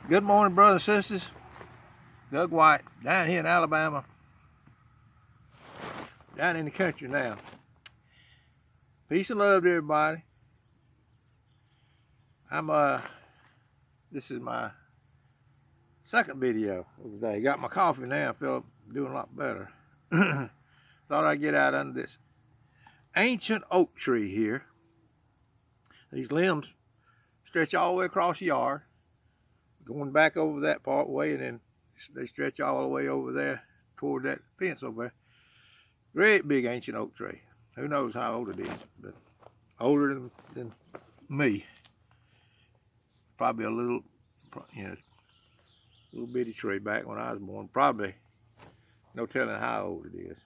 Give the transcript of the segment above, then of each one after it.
Good morning, brothers and sisters. Doug White, down here in Alabama, down in the country now. Peace and love to everybody. This is my second video of the day. Got my coffee now, I feel doing a lot better. Thought I'd get out under this ancient oak tree here. These limbs stretch all the way across the yard, going back over that part way, and then they stretch all the way over there toward that fence over there. Great big ancient oak tree. Who knows how old it is, but older than me. Probably a little, little bitty tree back when I was born. Probably no telling how old it is.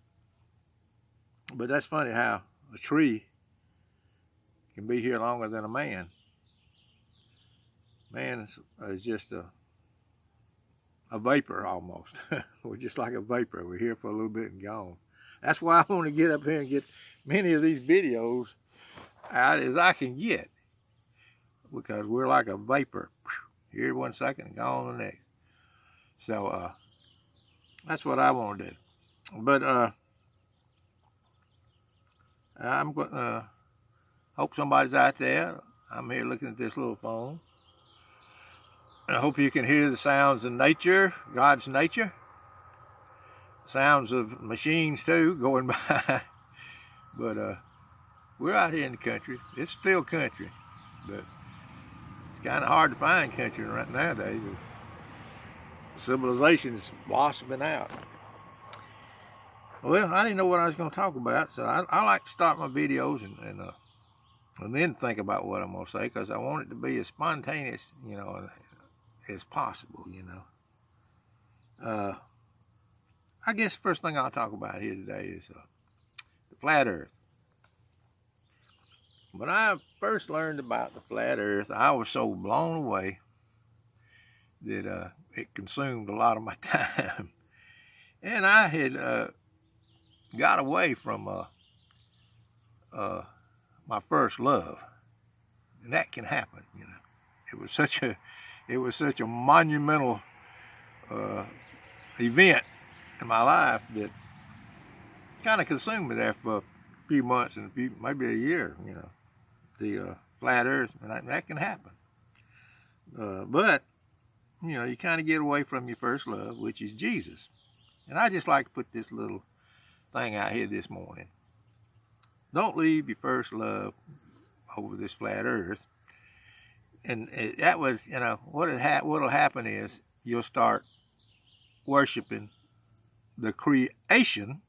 But that's funny how a tree can be here longer than a man. Man is just a vapor almost. We're just like a vapor. We're here for a little bit and gone. That's why I want to get up here and get many of these videos out as I can get, because we're like a vapor. Here 1 second and gone the next. So that's what I want to do. But I'm going hope somebody's out there. I'm here looking at this little phone. I hope you can hear the sounds of nature, God's nature. Sounds of machines too going by. But we're out here in the country. It's still country, but it's kind of hard to find country right nowadays. Civilization's blossoming out. Well, I didn't know what I was going to talk about, so I like to start my videos and then think about what I'm going to say, because I want it to be as spontaneous, as possible, I guess the first thing I'll talk about here today is the flat earth. When I first learned about the flat earth, I was so blown away that it consumed a lot of my time. And I had got away from my first love. And that can happen, It was such a monumental event in my life that kind of consumed me there for a few months and maybe a year, the flat earth, and that can happen. But, you kind of get away from your first love, which is Jesus. And I just like to put this little thing out here this morning. Don't leave your first love over this flat earth. And that was, what'll happen is you'll start worshiping the creation,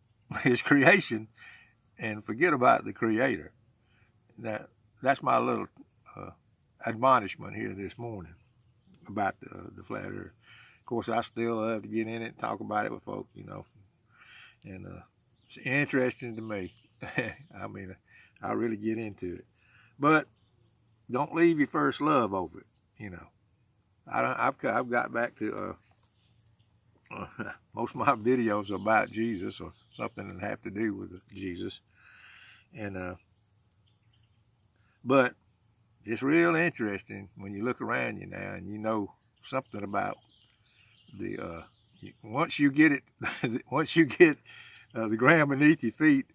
his creation, and forget about the creator. That's my little admonishment here this morning about the flat earth. Of course, I still love to get in it and talk about it with folk, and it's interesting to me. I mean, I really get into it. But don't leave your first love over it, I've got back to most of my videos are about Jesus or something that have to do with Jesus, and but it's real interesting when you look around you now and you know something about the once you get the ground beneath your feet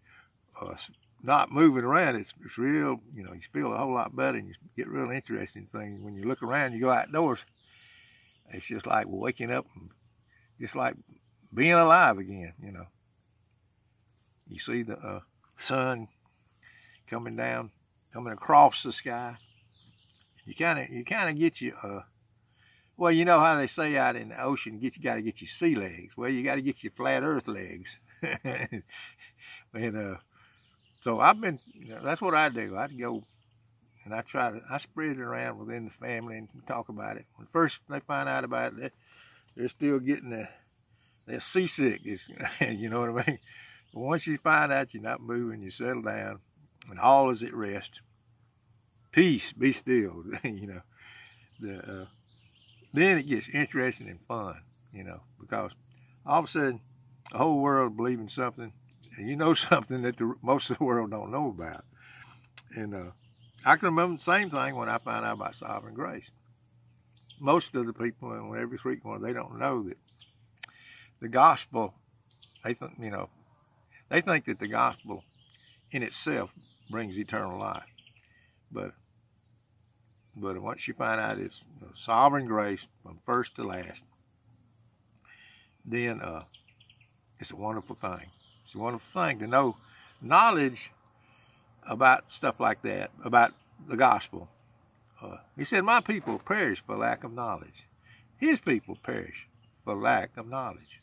not moving around, it's real, you feel a whole lot better, and you get real interesting things. When you look around, you go outdoors, it's just like waking up and just like being alive again, You see the sun coming across the sky. You kind of get well, you know how they say out in the ocean, you got to get your sea legs. Well, you got to get your flat earth legs. And so I've been, that's what I do. I go and I spread it around within the family and talk about it. When first they find out about it, they're still getting they're seasick, you know what I mean? But once you find out you're not moving, you settle down, and all is at rest. Peace, be still, then it gets interesting and fun, because all of a sudden the whole world believes in something, and something that most of the world don't know about. And I can remember the same thing when I found out about sovereign grace. most of the people in every street corner, they don't know that the gospel, they think that the gospel in itself brings eternal life. But once you find out it's sovereign grace from first to last, then it's a wonderful thing. It's a wonderful thing to know knowledge about stuff like that, about the gospel. He said, my people perish for lack of knowledge. His people perish for lack of knowledge.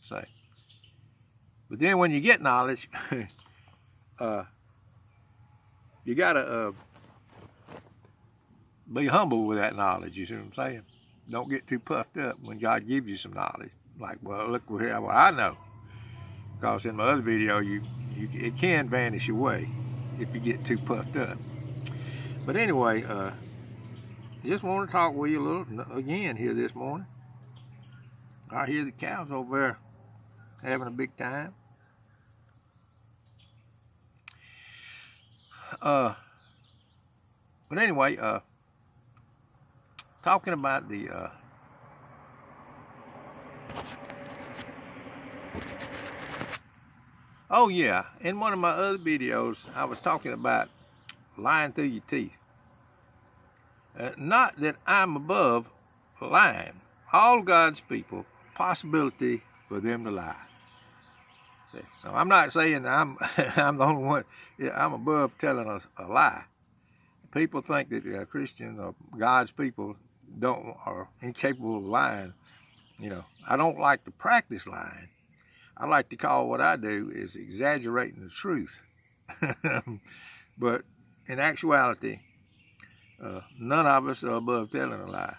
Say. But then when you get knowledge, you got to be humble with that knowledge, you see what I'm saying? Don't get too puffed up when God gives you some knowledge. Like, well, look here, what I know. Because in my other video, it can vanish away if you get too puffed up. But anyway, just want to talk with you a little again here this morning. I hear the cows over there having a big time. But anyway, talking about the oh yeah, in one of my other videos, I was talking about lying through your teeth. Not that I'm above lying. All God's people, possibility for them to lie. See, so I'm not saying I'm I'm the only one. I'm above telling a lie. People think that Christians or God's people are incapable of lying. You know, I don't like to practice lying. I like to call what I do is exaggerating the truth. But in actuality, none of us are above telling a lie.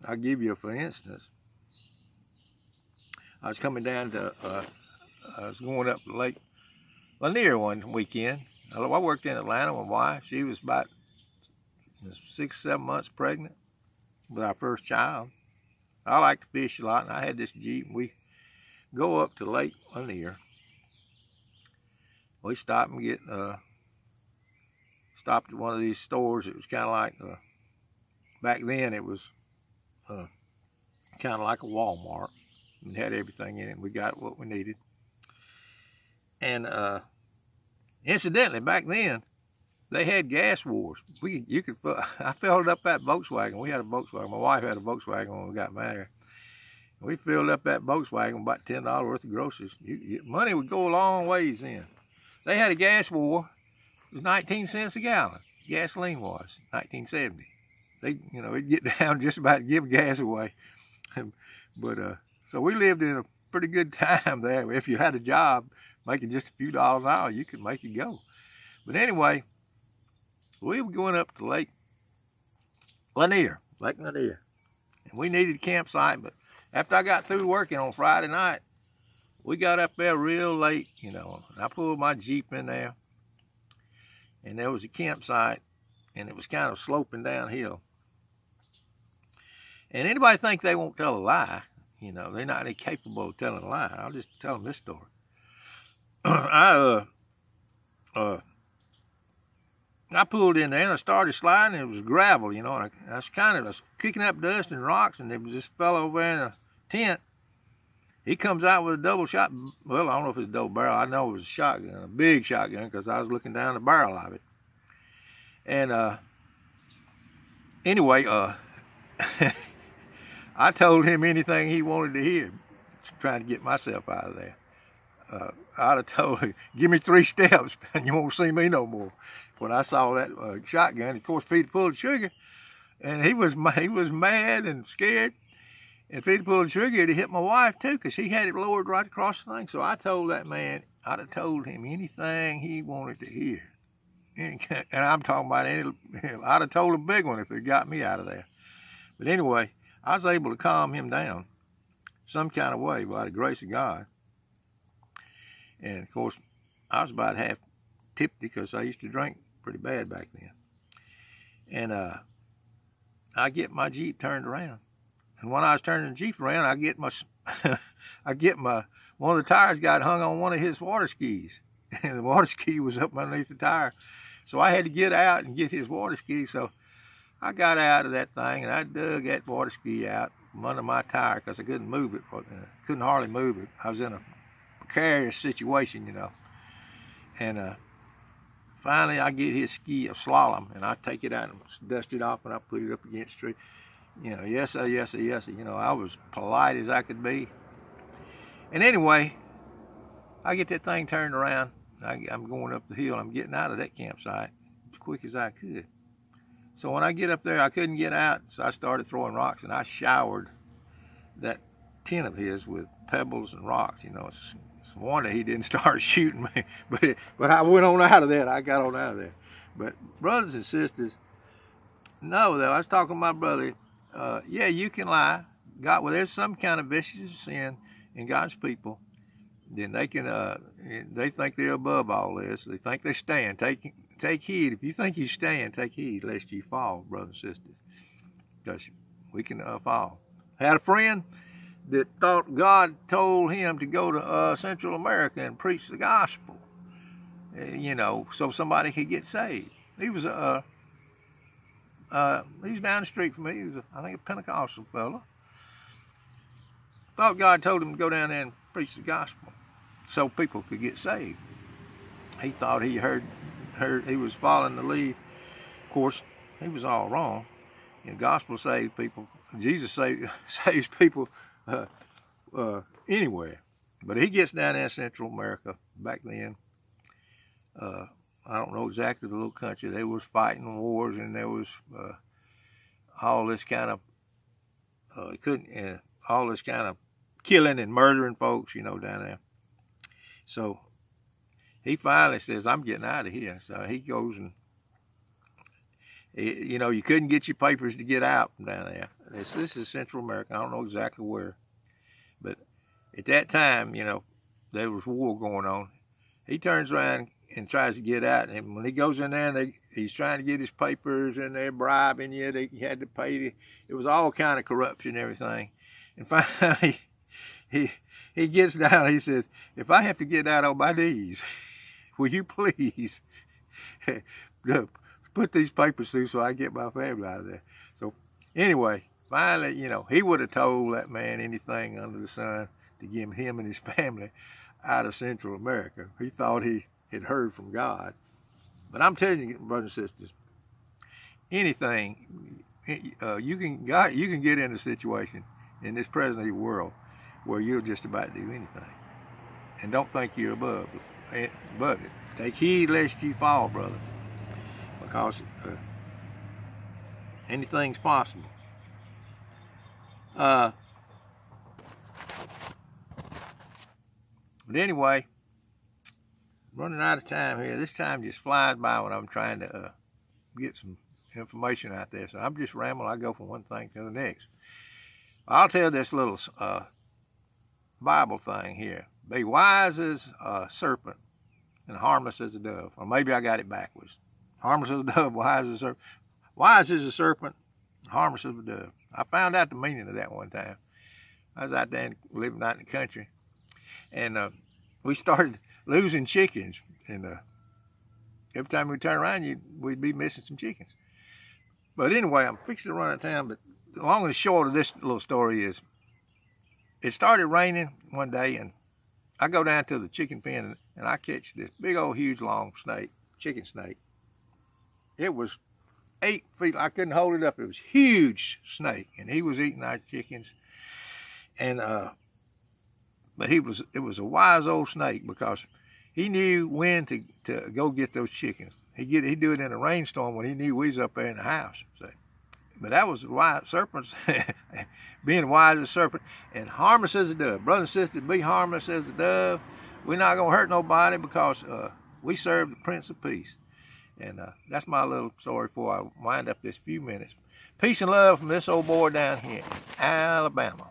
I'll give you for instance. I was coming down to, I was going up to Lake Lanier one weekend. I worked in Atlanta with my wife. She was about 6, 7 months pregnant with our first child. I like to fish a lot, and I had this Jeep, and we go up to Lake Lanier. We stopped and stopped at one of these stores. It was kind of like, back then it was kind of like a Walmart. It had everything in it. We got what we needed. And incidentally, back then, they had gas wars. I filled up that Volkswagen. We had a Volkswagen. My wife had a Volkswagen when we got married. We filled up that Volkswagen about $10 worth of groceries. Money would go a long ways then. They had a gas war. It was 19 cents a gallon. Gasoline was 1970. It'd get down just about to give gas away. But so we lived in a pretty good time there. If you had a job making just a few dollars an hour, you could make it go. But anyway, we were going up to Lake Lanier. And we needed a campsite, but after I got through working on Friday night, we got up there real late, and I pulled my Jeep in there, and there was a campsite, and it was kind of sloping downhill. And anybody think they won't tell a lie, they're not capable of telling a lie. I'll just tell them this story. I pulled in there and I started sliding. It was gravel, and I was kicking up dust and rocks, and there was this fellow over there in a tent. He comes out with a double shot. Well, I don't know if it's a double barrel. I know it was a shotgun, a big shotgun, because I was looking down the barrel of it. And anyway, I told him anything he wanted to hear, trying to get myself out of there. I'd have told him, give me 3 steps and you won't see me no more. When I saw that shotgun, of course, Feedy pulled the trigger, and he was mad and scared. And Feedy pulled the trigger, he hit my wife too, because he had it lowered right across the thing. So I told that man, I'd have told him anything he wanted to hear. And I'm talking about I'd have told a big one if it got me out of there. But anyway, I was able to calm him down some kind of way by the grace of God. And of course, I was about half tipsy because I used to drink pretty bad back then. And I get my Jeep turned around. And when I was turning the Jeep around, I get one of the tires got hung on one of his water skis. And the water ski was up underneath the tire. So I had to get out and get his water ski. So I got out of that thing and I dug that water ski out from under my tire because I couldn't move it. Couldn't hardly move it. I was in a precarious situation, you know. And finally I get his ski, a slalom, and I take it out and dust it off and I put it up against the tree. You know, yes sir, yes sir, yes sir. You know, I was polite as I could be. And anyway, I get that thing turned around. I'm going up the hill. I'm getting out of that campsite as quick as I could. So when I get up there, I couldn't get out, so I started throwing rocks, and I showered that tent of his with pebbles and rocks. You know, it's a wonder he didn't start shooting me. But I went on out of that. I got on out of there. But brothers and sisters, no, though, I was talking to my brother. Yeah, you can lie. God, well, there's some kind of vicious sin in God's people. Then they can, they think they're above all this. They think they stand. Take heed. If you think you stand, take heed lest you fall, brothers and sisters. Because we can fall. I had a friend that thought God told him to go to Central America and preach the gospel, you know, so somebody could get saved. He was down the street from me. He was, I think, a Pentecostal fellow. Thought God told him to go down there and preach the gospel so people could get saved. He thought he heard he was following the lead. Of course, he was all wrong. The gospel saves people. Jesus saves people anywhere. But he gets down there in Central America back then. I don't know exactly the little country. They was fighting wars, and there was all this kind of all this kind of killing and murdering folks, you know, down there. So he finally says, I'm getting out of here. So he goes and, you know, you couldn't get your papers to get out from down there. This is Central America. I don't know exactly where. But at that time, you know, there was war going on. He turns around and tries to get out. And when he goes in there, and he's trying to get his papers, and they're bribing you. He had to pay. It was all kind of corruption and everything. And finally, he gets down. He says, if I have to get out on my knees, will you please put these papers through so I get my family out of there? So anyway, finally, you know, he would have told that man anything under the sun to get him and his family out of Central America. He thought he had heard from God. But I'm telling you, brothers and sisters, anything, you can get in a situation in this present world where you're just about to do anything. And don't think you're above it. Take heed lest you fall, brother. Because anything's possible. But anyway, running out of time here. This time just flies by when I'm trying to get some information out there. So I'm just rambling. I go from one thing to the next. I'll tell this little Bible thing here. Be wise as a serpent and harmless as a dove. Or maybe I got it backwards. Harmless as a dove, wise as a serpent. Wise as a serpent, harmless as a dove. I found out the meaning of that one time. I was out there living out in the country. And we started losing chickens. And every time we turn around, we'd be missing some chickens. But anyway, I'm fixing to run out of time. But the long and short of this little story is, it started raining one day, and I go down to the chicken pen, and I catch this big old huge long snake, chicken snake. It was 8 feet. I couldn't hold it up. It was a huge snake, and he was eating our chickens. And but it was a wise old snake, because he knew when to go get those chickens. He'd do it in a rainstorm when he knew we was up there in the house. So, but that was wise serpents, being wise as a serpent and harmless as a dove. Brothers and sisters, be harmless as a dove. We're not going to hurt nobody, because we serve the Prince of Peace. And that's my little story before I wind up this few minutes. Peace and love from this old boy down here in Alabama.